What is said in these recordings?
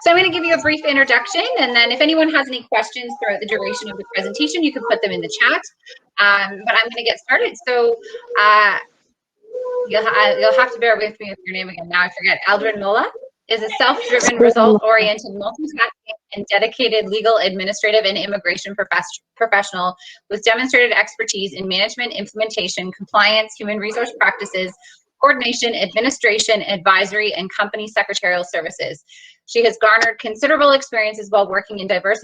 So I'm going to give you a brief introduction, and then if anyone has any questions throughout the duration of the presentation, you can put them in the chat. But I'm going to get started. So you'll have to bear with me with your name again. Now I forget. Aldrin Nola is a self-driven, result-oriented, multifaceted, and dedicated legal, administrative, and immigration professional with demonstrated expertise in management, implementation, compliance, human resource practices, coordination, administration, advisory, and company secretarial services. She has garnered considerable experiences while working in diverse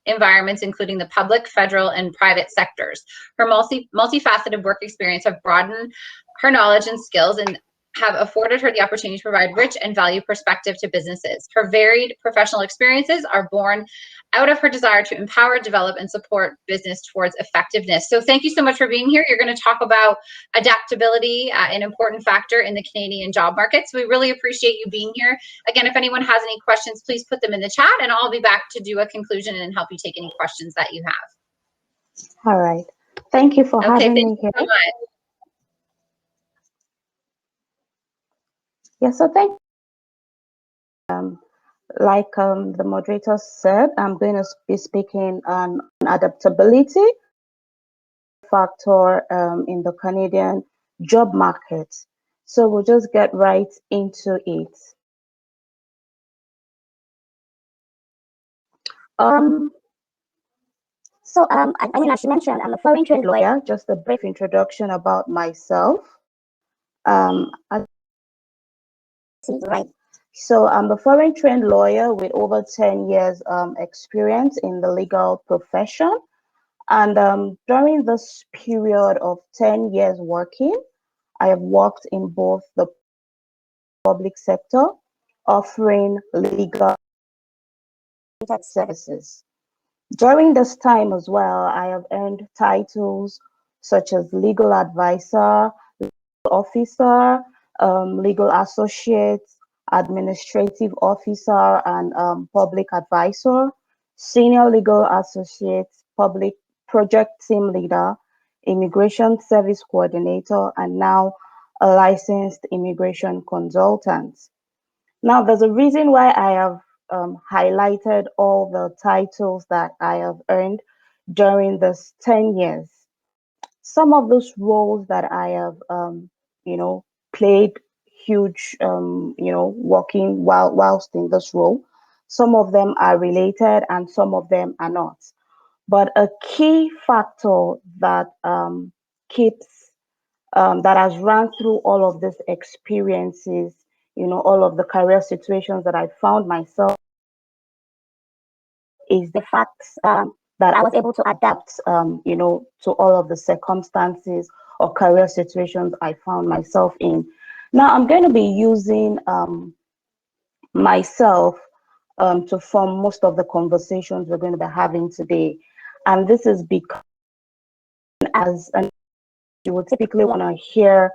environments, including the public, federal, and private sectors. Her multifaceted work experience have broadened her knowledge and skills and have afforded her the opportunity to provide rich and value perspective to businesses. Her varied professional experiences are born out of her desire to empower, develop, and support business towards effectiveness. So thank you so much for being here. You're going to talk about adaptability, an important factor in the Canadian job market. So we really appreciate you being here. Again, if anyone has any questions, please put them in the chat, and I'll be back to do a conclusion and help you take any questions that you have. All right. Thank you for having me here. So much. Yeah, so thank you. Like the moderator said, I'm going to be speaking on adaptability factor in the Canadian job market. So we'll just get right into it. I mean, as you mentioned, I'm a foreign trained lawyer. Just a brief introduction about myself. Right. So I'm a foreign trained lawyer with over 10 years experience in the legal profession. And during this period of 10 years working, I have worked in both the public sector, offering legal services. During this time as well, I have earned titles such as legal advisor, legal officer, legal associate, administrative officer, and public advisor, senior legal associate, public project team leader, immigration service coordinator, and now a licensed immigration consultant. Now, there's a reason why I have highlighted all the titles that I have earned during this 10 years. Some of those roles that I have, played huge, working whilst in this role. Some of them are related and some of them are not. But a key factor that that has run through all of these experiences, all of the career situations that I found myself, is the fact that I was able to adapt, to all of the circumstances or career situations I found myself in. Now, I'm going to be using myself to form most of the conversations we're going to be having today. And this is because you would typically want to hear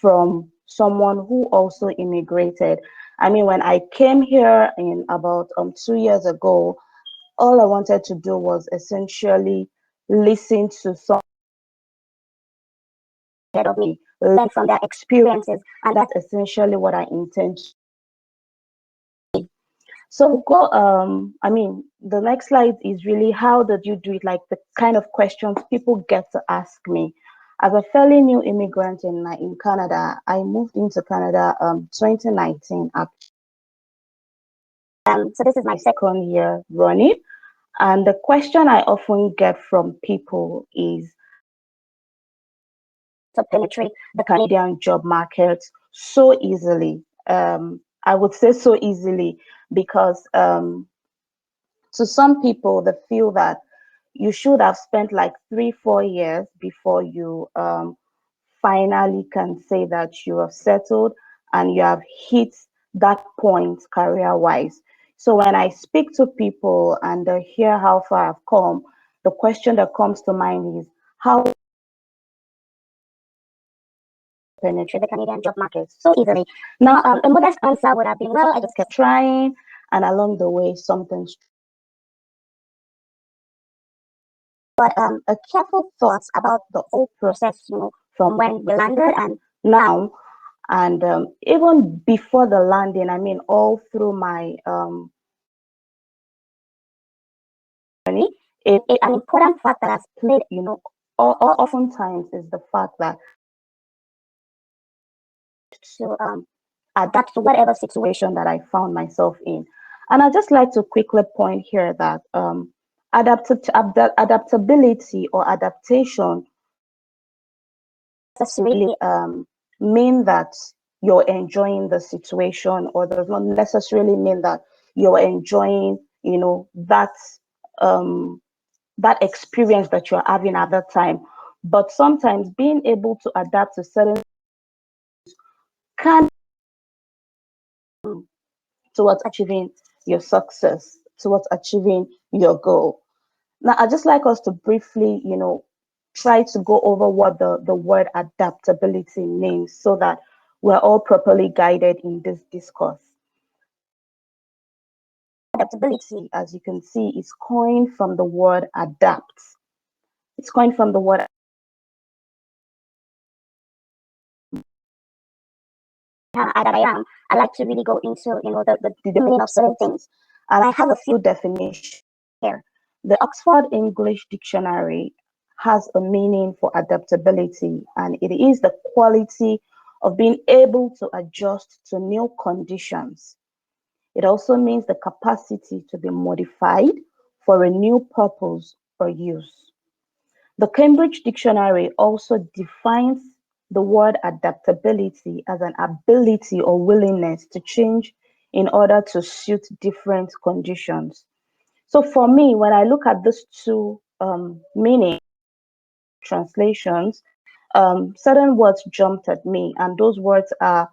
from someone who also immigrated. I mean, when I came here in about 2 years ago, all I wanted to do was essentially listen to some of me, learn from their experiences, and that's essentially what I intend to do. So I mean, the next slide is really how did you do it, like the kind of questions people get to ask me. As a fairly new immigrant in Canada, I moved into Canada 2019. So this is my second year running. And the question I often get from people is to penetrate the Canadian job market so easily. I would say so easily because to some people, they feel that you should have spent like 3-4 years before you finally can say that you have settled and you have hit that point career-wise. So when I speak to people and they hear how far I've come, the question that comes to mind is how penetrate the Canadian job market so easily. Now, a modest answer would have been, well, I just kept trying, and along the way, something's. But a careful thought about the whole process, from when we landed and now, and even before the landing, I mean, all through my An important fact that has played, oftentimes is the fact that to adapt to whatever situation that I found myself in. And I'd just like to quickly point here that adaptability or adaptation necessarily mean that you're enjoying the situation, or does not necessarily mean that you're enjoying, um, that experience that you're having at that time. But sometimes being able to adapt to certain can towards achieving your success, towards achieving your goal. Now, I'd just like us to briefly, try to go over what the word adaptability means so that we're all properly guided in this discourse. Adaptability, as you can see, is coined from the word adapt. It's coined from the word that I am. I like to really go into, the meaning of certain things. And I have a few definitions here. The Oxford English Dictionary has a meaning for adaptability, and it is the quality of being able to adjust to new conditions. It also means the capacity to be modified for a new purpose or use. The Cambridge Dictionary also defines the word adaptability as an ability or willingness to change in order to suit different conditions. So for me, when I look at these two meaning translations, certain words jumped at me, and those words are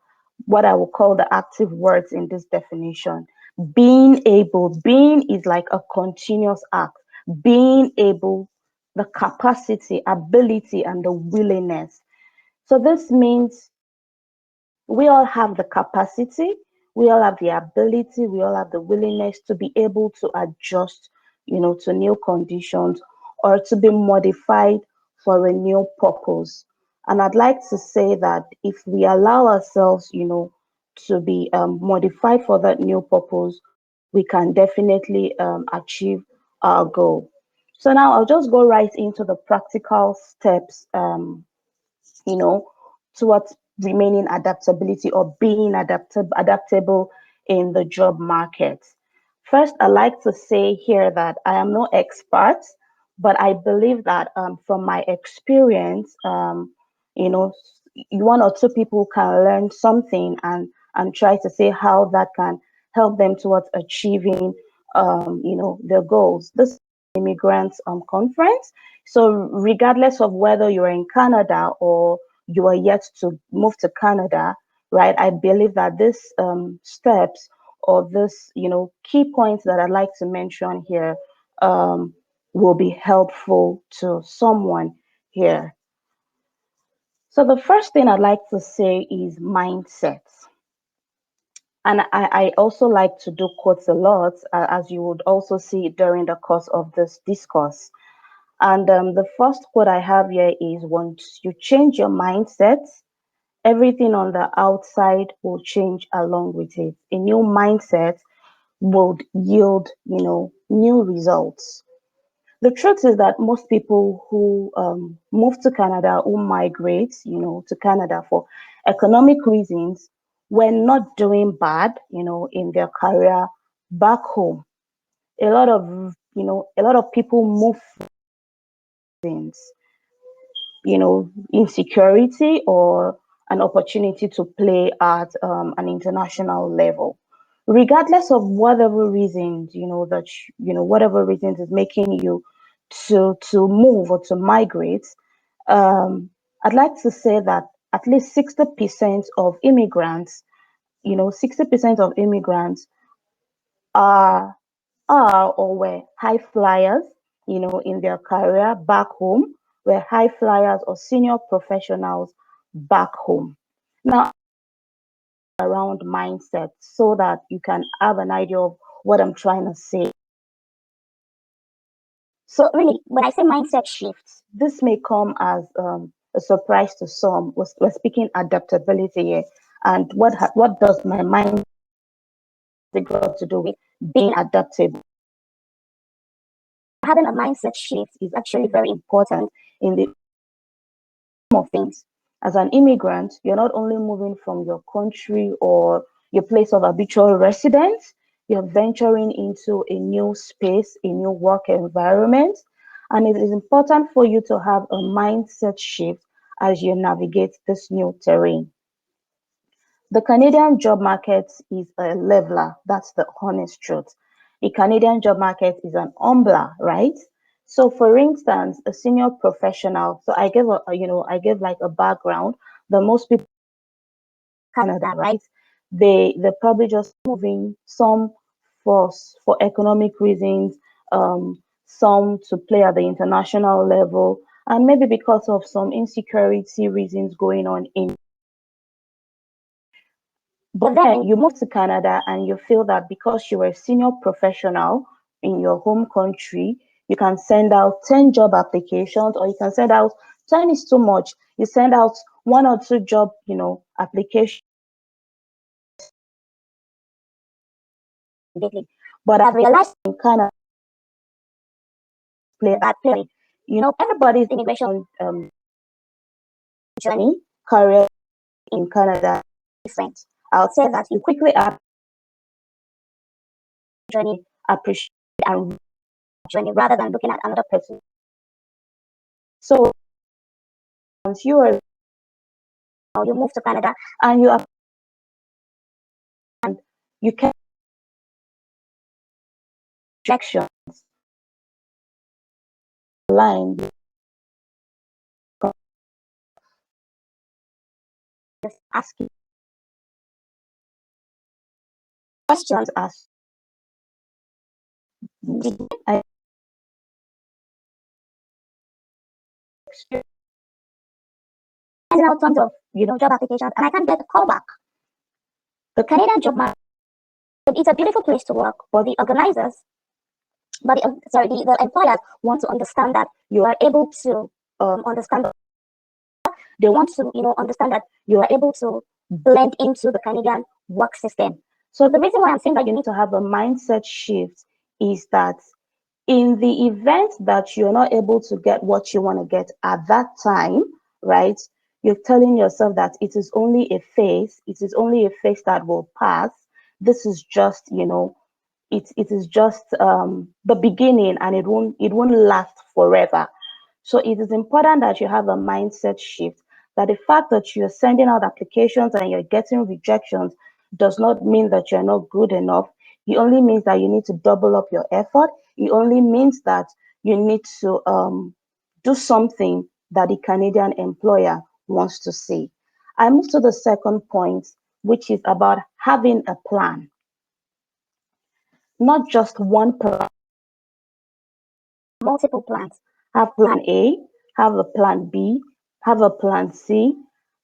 what I will call the active words in this definition. Being is like a continuous act. Being able, the capacity, ability, and the willingness. So this means we all have the capacity, we all have the ability, we all have the willingness to be able to adjust, to new conditions, or to be modified for a new purpose. And I'd like to say that if we allow ourselves, to be modified for that new purpose, we can definitely achieve our goal. So now I'll just go right into the practical steps, you know, towards remaining adaptability or being adaptable in the job market. First, I like to say here that I am no expert, but I believe that from my experience, you know, one or two people can learn something and try to see how that can help them towards achieving, their goals. This immigrants conference. So regardless of whether you're in Canada or you are yet to move to Canada, right? I believe that this steps or this, key points that I'd like to mention here um, will be helpful to someone here. So the first thing I'd like to say is mindset. And I also like to do quotes a lot, as you would also see during the course of this discourse. And the first quote I have here is, once you change your mindset, everything on the outside will change along with it. A new mindset would yield, new results. The truth is that most people who move to Canada, who migrate, to Canada for economic reasons, were not doing bad, in their career back home. A lot of people move for reasons, insecurity or an opportunity to play at an international level. Regardless of whatever reasons, whatever reasons is making you to move or to migrate, I'd like to say that at least 60% of immigrants, 60% of immigrants are or were high flyers, in their career back home, were high flyers or senior professionals back home. Now, around mindset so that you can have an idea of what I'm trying to say. So really, when I say mindset shifts, this may come as a surprise to some. We're speaking adaptability here, and what does my mind got to do with being adaptable? having a mindset shift is actually very important in the of things. As an immigrant, you're not only moving from your country or your place of habitual residence, you're venturing into a new space, a new work environment. And it is important for you to have a mindset shift as you navigate this new terrain. The Canadian job market is a leveler. That's the honest truth. The Canadian job market is an umbler, right? So, for instance, a senior professional. So, I gave like a background. The most people in Canada, right? They're probably just moving some for economic reasons, some to play at the international level, and maybe because of some insecurity reasons going on in. But then you move to Canada and you feel that because you were a senior professional in your home country, you can send out 10 job applications, or you can send out 10 is too much. You send out one or two job, applications. But I've realized in Canada, play that play. Everybody's immigration journey, career in Canada is different. I'll say that you quickly journey, appreciate and journey rather than looking at another person. So once you move to Canada and you can rejections line just asking questions as did I experience out tons of job applications and I can't get a call back. The Canadian job market, it's a beautiful place to work, but the organizers, the employers want to understand that you are able to understand. They want to understand that you are able to blend into the Canadian work system. So the reason why I'm saying that you need to have a mindset shift is that in the event that you're not able to get what you want to get at that time, right? You're telling yourself that it is only a phase. It is only a phase that will pass. This is just, it is just the beginning, and it won't last forever. So it is important that you have a mindset shift, that the fact that you're sending out applications and you're getting rejections does not mean that you're not good enough. It only means that you need to double up your effort. It only means that you need to do something that the Canadian employer wants to see. I move to the second point, which is about having a plan. Not just one plan, multiple plans. Have plan A, have a plan B, have a plan C,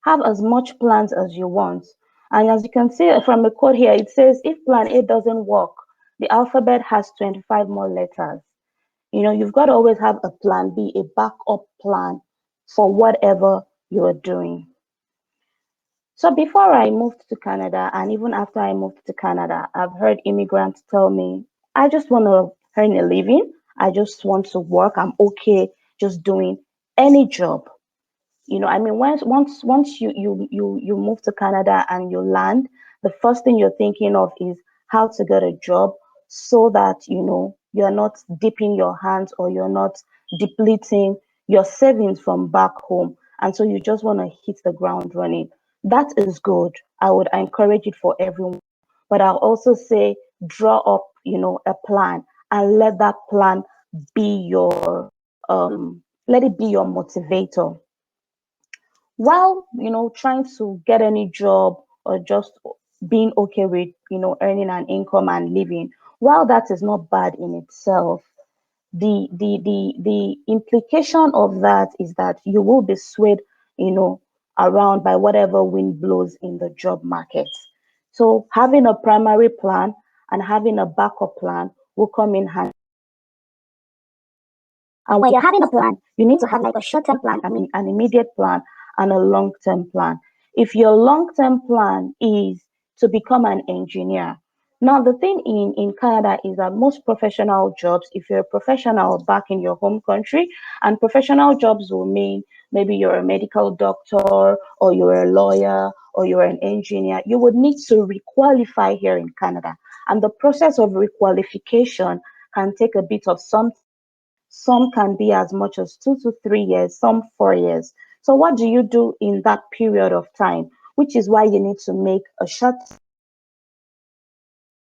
have as much plans as you want. And as you can see from the code here, it says if plan A doesn't work, the alphabet has 25 more letters. You've got to always have a plan B, a backup plan for whatever you are doing. So before I moved to Canada, and even after I moved to Canada, I've heard immigrants tell me, I just want to earn a living. I just want to work. I'm okay just doing any job. I mean, once you move to Canada and you land, the first thing you're thinking of is how to get a job so that you're not dipping your hands, or you're not depleting your savings from back home, and so you just want to hit the ground running. That is good. I would encourage it for everyone, but I'll also say draw up a plan, and let that plan be your let it be your motivator while trying to get any job, or just being okay with earning an income and living. While that is not bad in itself, the implication of that is that you will be swayed around by whatever wind blows in the job market. So having a primary plan and having a backup plan will come in handy. And when you're having a plan, you need to have like a short-term plan, I mean, an immediate plan, and a long-term plan. If your long-term plan is to become an engineer, Now, the thing in Canada is that most professional jobs, if you're a professional back in your home country, and professional jobs will mean maybe you're a medical doctor or you're a lawyer or you're an engineer, you would need to requalify here in Canada. And the process of requalification can take a bit of some can be as much as 2 to 3 years, some 4 years. So, what do you do in that period of time? Which is why you need to make a short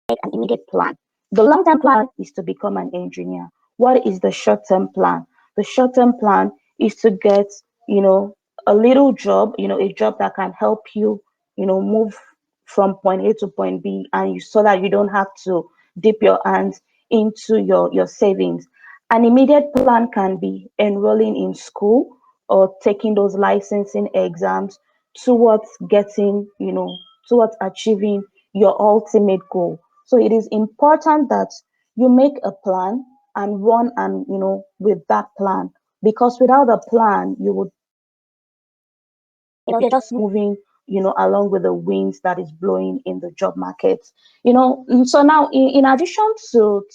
an immediate plan. The long-term plan is to become an engineer. What is the short-term plan? The short-term plan is to get, you know, a little job, a job that can help you, move from point A to point B, and so that you don't have to dip your hands into your savings. An immediate plan can be enrolling in school or taking those licensing exams towards getting, towards achieving your ultimate goal. So it is important that you make a plan and run and with that plan, because without a plan you would you're just moving along with the winds that is blowing in the job market. So now in addition to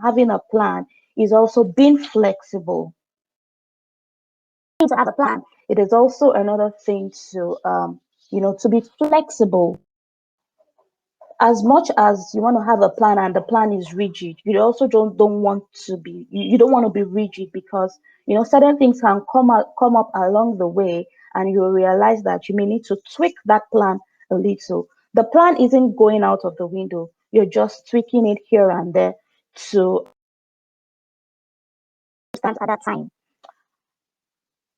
having a plan is also being flexible. To have a plan, it is also another thing to be flexible. As much as you want to have a plan and the plan is rigid, you also don't want to be you don't want to be rigid, because certain things can come up along the way, and you'll realize that you may need to tweak that plan a little. The plan isn't going out of the window, you're just tweaking it here and there to stand at that time.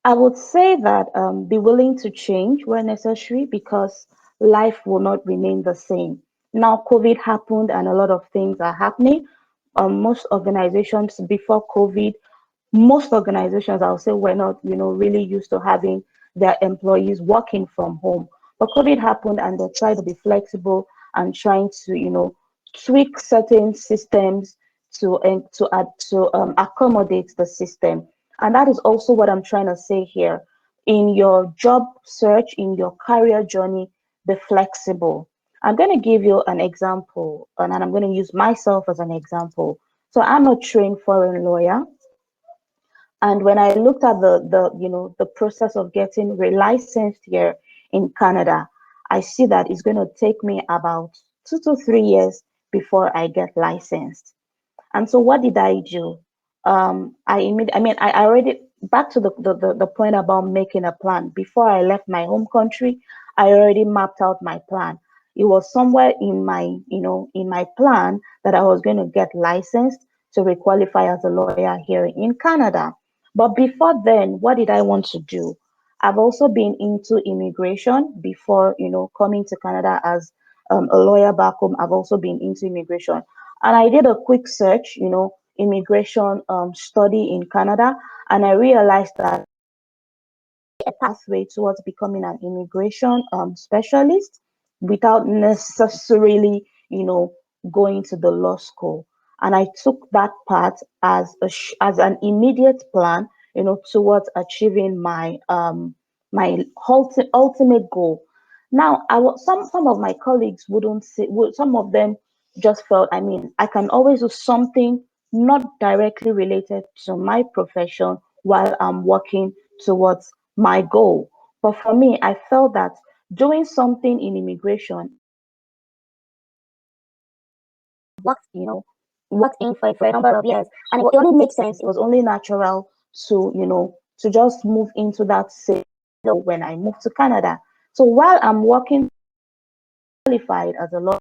I would say that be willing to change where necessary, because life will not remain the same. Now, COVID happened and a lot of things are happening. Most organizations before COVID, most organizations, I'll say, were not, really used to having their employees working from home. But COVID happened and they tried to be flexible and trying to, tweak certain systems to accommodate the system. And that is also what I'm trying to say here. In your job search, in your career journey, be flexible. I'm going to give you an example, and I'm going to use myself as an example. So I'm a trained foreign lawyer. And when I looked at the process of getting relicensed here in Canada, I see that it's going to take me about 2 to 3 years before I get licensed. And so what did I do? I already, back to the point about making a plan. Before I left my home country, I already mapped out my plan. It was somewhere in my plan that I was going to get licensed to requalify as a lawyer here in Canada. But before then, what did I want to do? I've also been into immigration before, coming to Canada as a lawyer back home. I've also been into immigration. And I did a quick search, immigration study in Canada, and I realized that a pathway towards becoming an immigration specialist without necessarily, going to the law school. And I took that path as an immediate plan, towards achieving my ultimate goal. Now, some of my colleagues wouldn't say, some of them just felt, I can always do something not directly related to my profession while I'm working towards my goal. But for me, I felt that doing something in immigration, worked, worked in for a number of years, and it only made sense. It was only natural to just move into that same when I moved to Canada. So while I'm working qualified as a lawyer,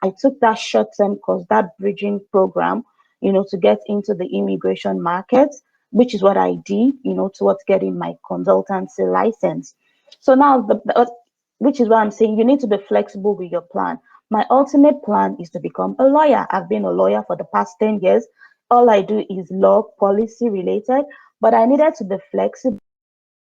I took that short-term course, that bridging program, to get into the immigration market, which is what I did, towards getting my consultancy license. So now, which is why I'm saying you need to be flexible with your plan. My ultimate plan is to become a lawyer. I've been a lawyer for the past 10 years. All I do is law policy related, but I needed to be flexible,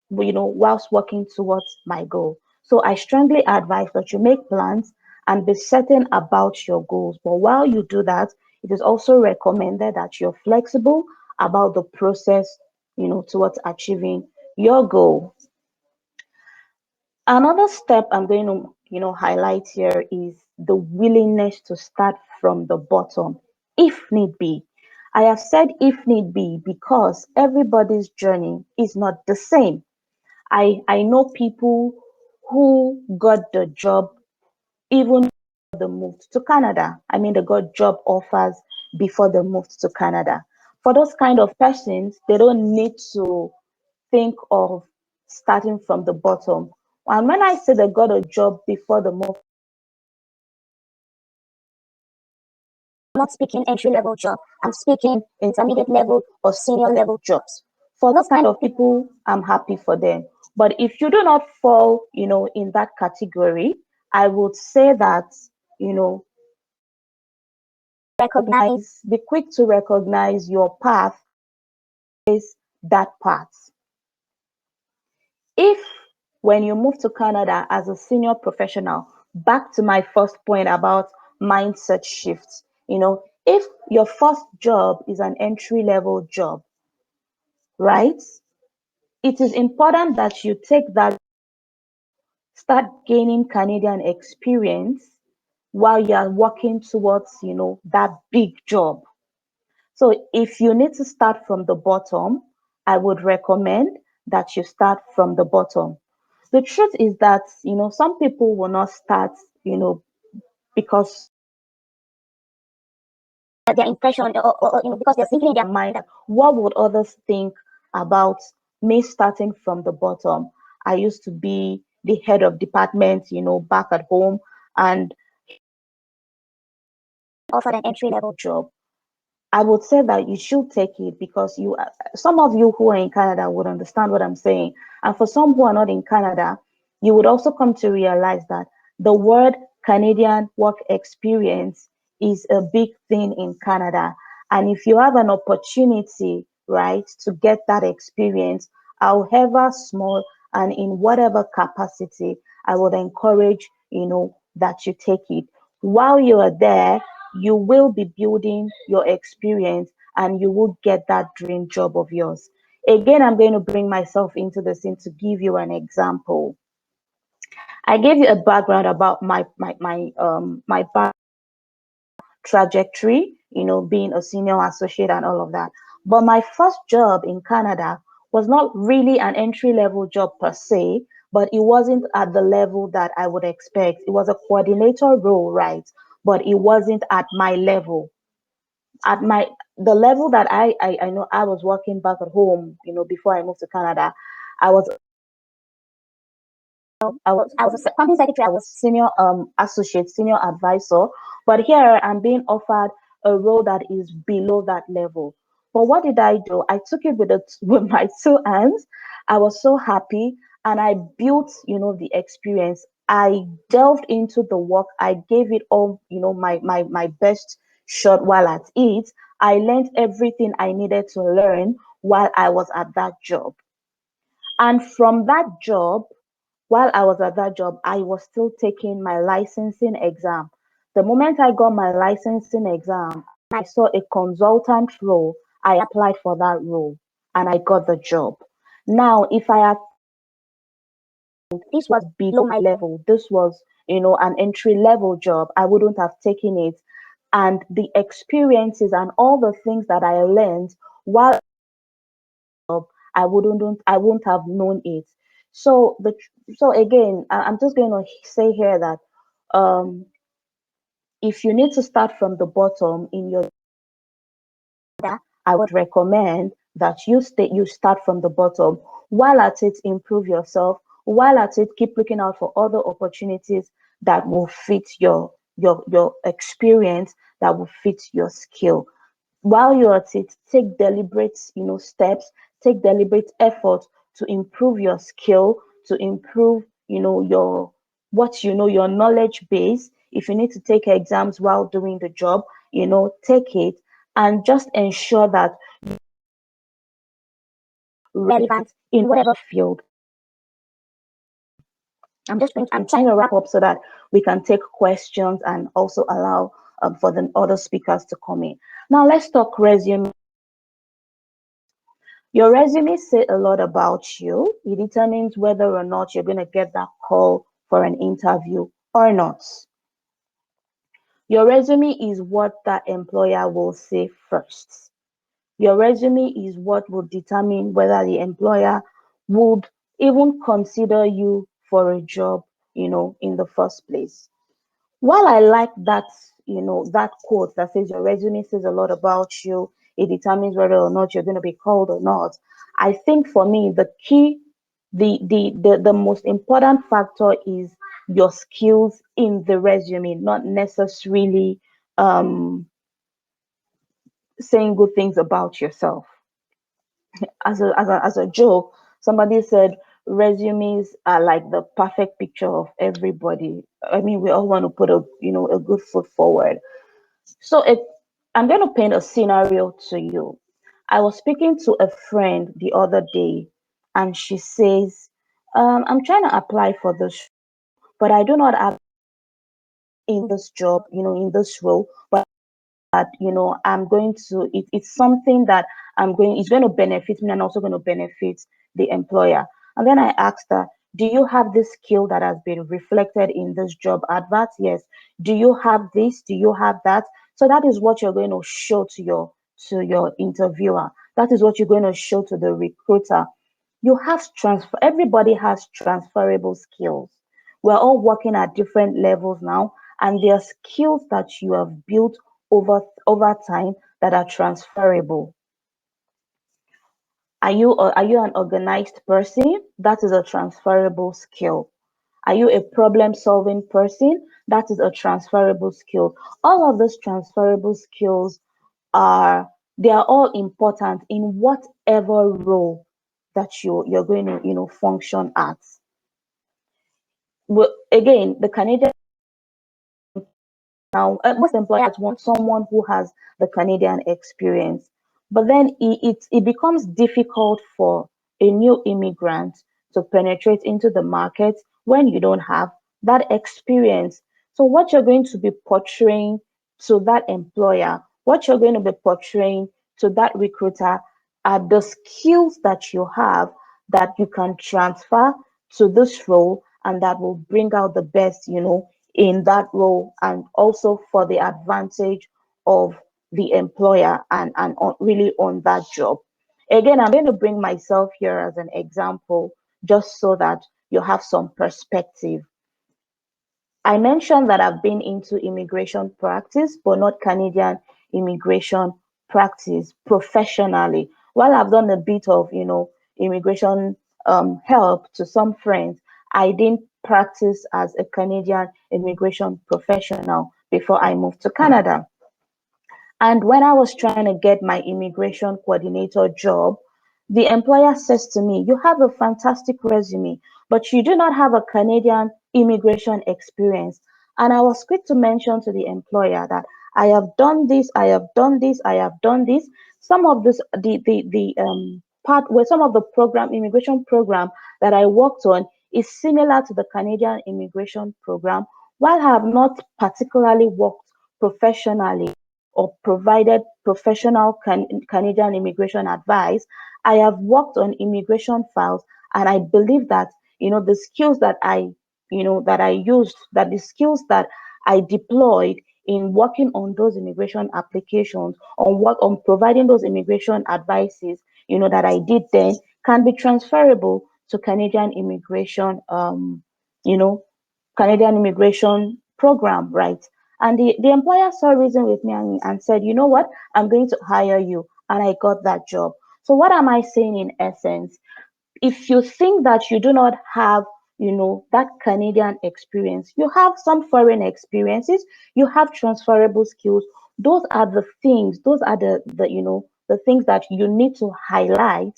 whilst working towards my goal. So I strongly advise that you make plans and be certain about your goals. But while you do that, it is also recommended that you're flexible about the process, towards achieving your goal. Another step I'm going to, highlight here is the willingness to start from the bottom, if need be. I have said if need be because everybody's journey is not the same. I know people who got the job even before they moved to Canada. I mean, they got job offers before they moved to Canada. For those kind of persons, they don't need to think of starting from the bottom. And when I say they got a job before the move, I'm not speaking entry level job. I'm speaking intermediate level or senior level jobs. For those kind of people, I'm happy for them. But if you do not fall, in that category, I would say that, you know, be quick to recognize your path is that path. If when you move to Canada as a senior professional, back to my first point about mindset shifts, if your first job is an entry level job, right? It is important that you take that, start gaining Canadian experience while you are working towards, that big job. So if you need to start from the bottom, I would recommend that you start from the bottom. The truth is that, some people will not start, because their impression or because they're thinking in their mind that what would others think about me starting from the bottom. I used to be the head of department, back at home, and offered an entry level job. I would say that you should take it because some of you who are in Canada would understand what I'm saying. And for some who are not in Canada, you would also come to realize that the word Canadian work experience is a big thing in Canada. And if you have an opportunity, right, to get that experience, however small and in whatever capacity, I would encourage, that you take it. While you are there, you will be building your experience and you will get that dream job of yours. Again, I'm going to bring myself into the scene to give you an example. I gave you a background about my trajectory, being a senior associate and all of that. But my first job in Canada was not really an entry level job per se, but it wasn't at the level that I would expect. It was a coordinator role, right? But it wasn't at my level. At the level that I know I was working back at home, before I moved to Canada, I was I was a company secretary, I was senior associate, senior advisor, but here I'm being offered a role that is below that level. But what did I do? I took it with with my two hands. I was so happy and I built, the experience. I delved into the work. I gave it all, my best shot while at it. I learned everything I needed to learn while I was at that job. And from that job, while I was at that job, I was still taking my licensing exam. The moment I got my licensing exam, I saw a consultant role. I applied for that role and I got the job. Now, if I had, this was below my level, this was, an entry level job, I wouldn't have taken it. And the experiences and all the things that I learned while I wouldn't have known it. So so again, I'm just going to say here that um, if you need to start from the bottom in your, I would recommend that you start from the bottom. While at it, improve yourself. While at it, keep looking out for other opportunities that will fit your experience, that will fit your skill. While you're at it, take deliberate, steps, take deliberate effort to improve your skill, to improve, your knowledge base. If you need to take exams while doing the job, take it and just ensure that relevant in whatever field. I'm trying to wrap up so that we can take questions and also allow for the other speakers to come in. Now let's talk resume. Your resume says a lot about you. It determines whether or not you're going to get that call for an interview or not. Your resume is what that employer will say first. Your resume is what will determine whether the employer would even consider you for a job, in the first place. While I like that, that quote that says your resume says a lot about you, it determines whether or not you're going to be called or not. I think for me, the key, the most important factor is your skills in the resume, not necessarily um, saying good things about yourself. As a joke, somebody said resumes are like the perfect picture of everybody. I mean, we all want to put a good foot forward. So I'm going to paint a scenario to you. I was speaking to a friend the other day, and she says, "I'm trying to apply for this, but I do not have in this job, in this role, but that I'm going to it's something that it's going to benefit me and also going to benefit the employer." And then I asked her, "Do you have this skill that has been reflected in this job advert?" "Yes." "Do you have this? Do you have that?" So that is what you're going to show to your interviewer. That is what you're going to show to the recruiter. You have transfer Everybody has transferable skills. We're all working at different levels now, and there are skills that you have built over time that are transferable. Are you an organized person? That is a transferable skill. Are you a problem solving person? That is a transferable skill. All of those transferable skills they are all important in whatever role that you're going to function at. Well, again, the Canadian now, most employers want someone who has the Canadian experience, but then it becomes difficult for a new immigrant to penetrate into the market when you don't have that experience. So what you're going to be portraying to that employer, what you're going to be portraying to that recruiter are the skills that you have that you can transfer to this role and that will bring out the best, in that role, and also for the advantage of the employer and really on that job. Again, I'm going to bring myself here as an example just so that you have some perspective. I mentioned that I've been into immigration practice, but not Canadian immigration practice professionally. While I've done a bit of, immigration help to some friends, I didn't practice as a Canadian immigration professional before I moved to Canada. And when I was trying to get my immigration coordinator job, the employer says to me, "You have a fantastic resume, but you do not have a Canadian immigration experience." And I was quick to mention to the employer that I have done this, I have done this, I have done this. Some of this, the part where some of the immigration program that I worked on is similar to the Canadian immigration program, while I have not particularly worked professionally or provided professional Canadian immigration advice. I have worked on immigration files, and I believe that the skills that I used, that the skills that I deployed in working on those immigration applications, on providing those immigration advices, that I did then, can be transferable to Canadian immigration, you know, Canadian immigration program, right? And the employer saw reason with me and said, "You know what? I'm going to hire you." And I got that job. So what am I saying in essence? If you think that you do not have that Canadian experience, you have some foreign experiences, you have transferable skills. Those are the things, those are the things that you need to highlight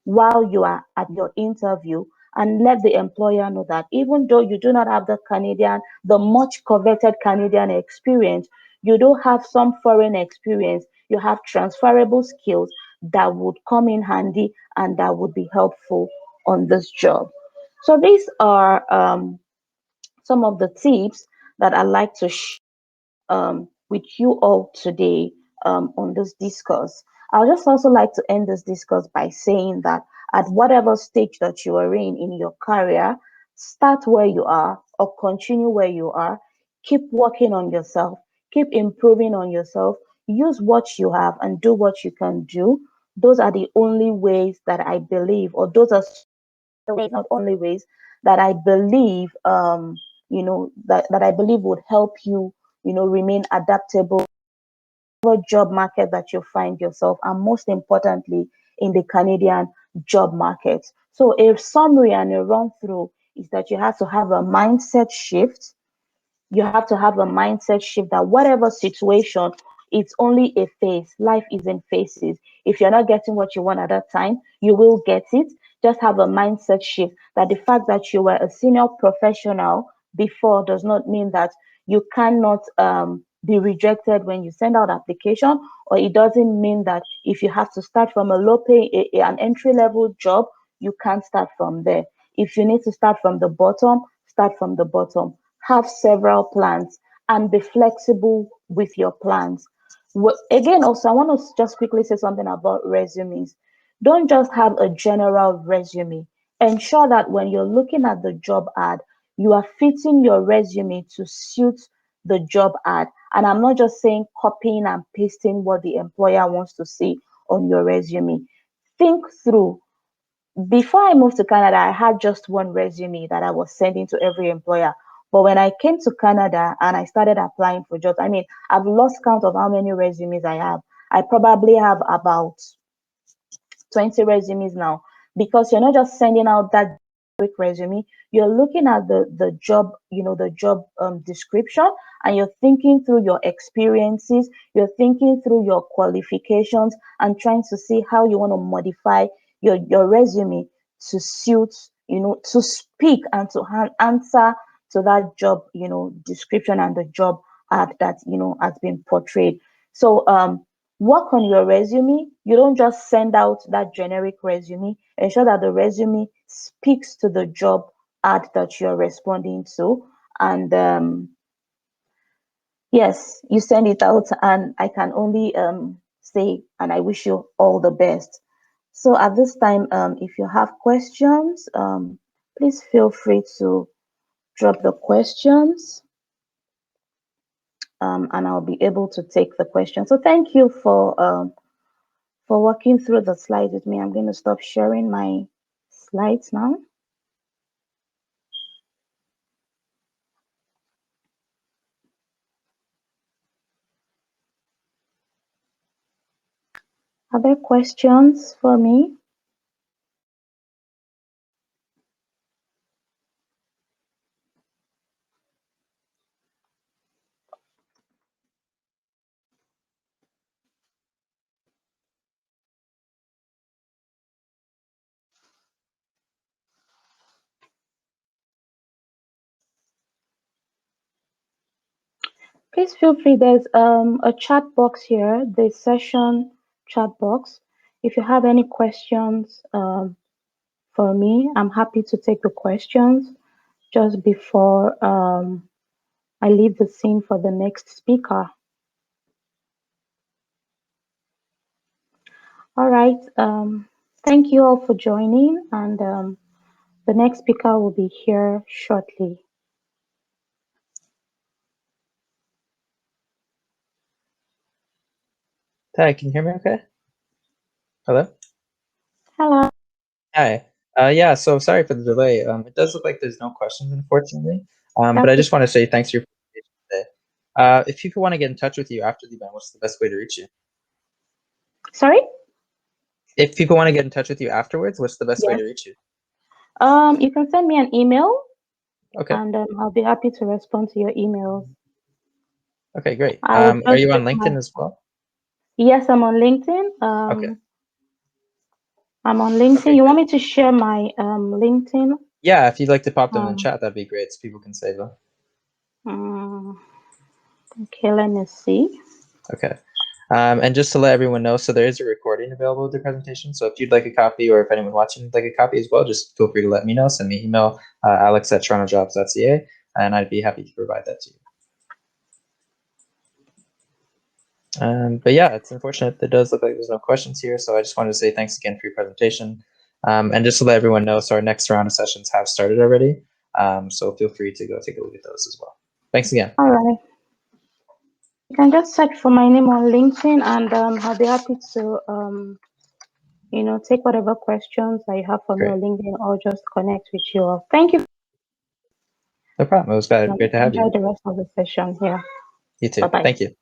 while you are at your interview, and let the employer know that even though you do not have the much coveted Canadian experience, you do have some foreign experience, you have transferable skills that would come in handy and that would be helpful on this job. So these are some of the tips that I like to share with you all today on this discourse. I'll just also like to end this discourse by saying that at whatever stage that you are in your career, start where you are or continue where you are. Keep working on yourself, keep improving on yourself, use what you have and do what you can do. Those are the only ways that I believe, or those are the ways, not only ways, that I believe, that I believe would help you, remain adaptable job market that you find yourself, and most importantly, in the Canadian job market. So a summary and a run through is that you have to have a mindset shift. You have to have a mindset shift that whatever situation, it's only a phase. Life is in phases. If you're not getting what you want at that time, you will get it. Just have a mindset shift that the fact that you were a senior professional before does not mean that you cannot be rejected when you send out application, or it doesn't mean that if you have to start from a low pay, an entry level job, you can't start from there. If you need to start from the bottom, start from the bottom. Have several plans and be flexible with your plans. Again, also, I want to just quickly say something about resumes. Don't just have a general resume. Ensure that when you're looking at the job ad, you are fitting your resume to suit the job ad. And I'm not just saying copying and pasting what the employer wants to see on your resume. Think through. Before I moved to Canada, I had just one resume that I was sending to every employer. But when I came to Canada and I started applying for jobs, I mean, I've lost count of how many resumes I have. I probably have about 20 resumes now, because you're not just sending out that quick resume, you're looking at the job, the job description, and you're thinking through your experiences, you're thinking through your qualifications, and trying to see how you want to modify your resume to suit, to speak and to answer to that job, description and the job ad that, has been portrayed. So work on your resume. You don't just send out that generic resume. Ensure that the resume speaks to the job ad that you're responding to. And yes, you send it out, and I can only say, and I wish you all the best. So at this time, if you have questions, please feel free to drop the questions, and I'll be able to take the question. So thank you for walking through the slides with me. I'm going to stop sharing my slides now. Are there questions for me? Please feel free. There's a chat box here, the session chat box. If you have any questions for me, I'm happy to take the questions just before I leave the scene for the next speaker. All right. Thank you all for joining, and the next speaker will be here shortly. Hi, can you hear me okay? Hello? Hello. Hi. Yeah, so sorry for the delay. It does look like there's no questions, unfortunately. But I just want to say thanks for your presentation today. If people want to get in touch with you after the event, what's the best way to reach you? Sorry? If people want to get in touch with you afterwards, what's the best way to reach you? You can send me an email. Okay. And I'll be happy to respond to your emails. Okay, great. I will Are you just on LinkedIn as well? Yes, I'm on LinkedIn. Okay. I'm on LinkedIn. Okay, You want great. me to share my LinkedIn? Yeah, if you'd like to pop them in chat, that'd be great, so people can save them. Okay, let me see. Okay. And just to let everyone know, so there is a recording available of the presentation. So if you'd like a copy, or if anyone watching would like a copy as well, just feel free to let me know. Send me an email, alex@torontojobs.ca, and I'd be happy to provide that to you. But yeah, it's unfortunate. It does look like there's no questions here. So I just wanted to say thanks again for your presentation. And just to let everyone know, so our next round of sessions have started already. So feel free to go take a look at those as well. Thanks again. All right. You can just search for my name on LinkedIn, and I'll be happy to take whatever questions that you have for me Great. on LinkedIn, or just connect with you all. Thank you. No problem. It was great to have Enjoy you. the rest of the session here. You too. Bye-bye. Thank you.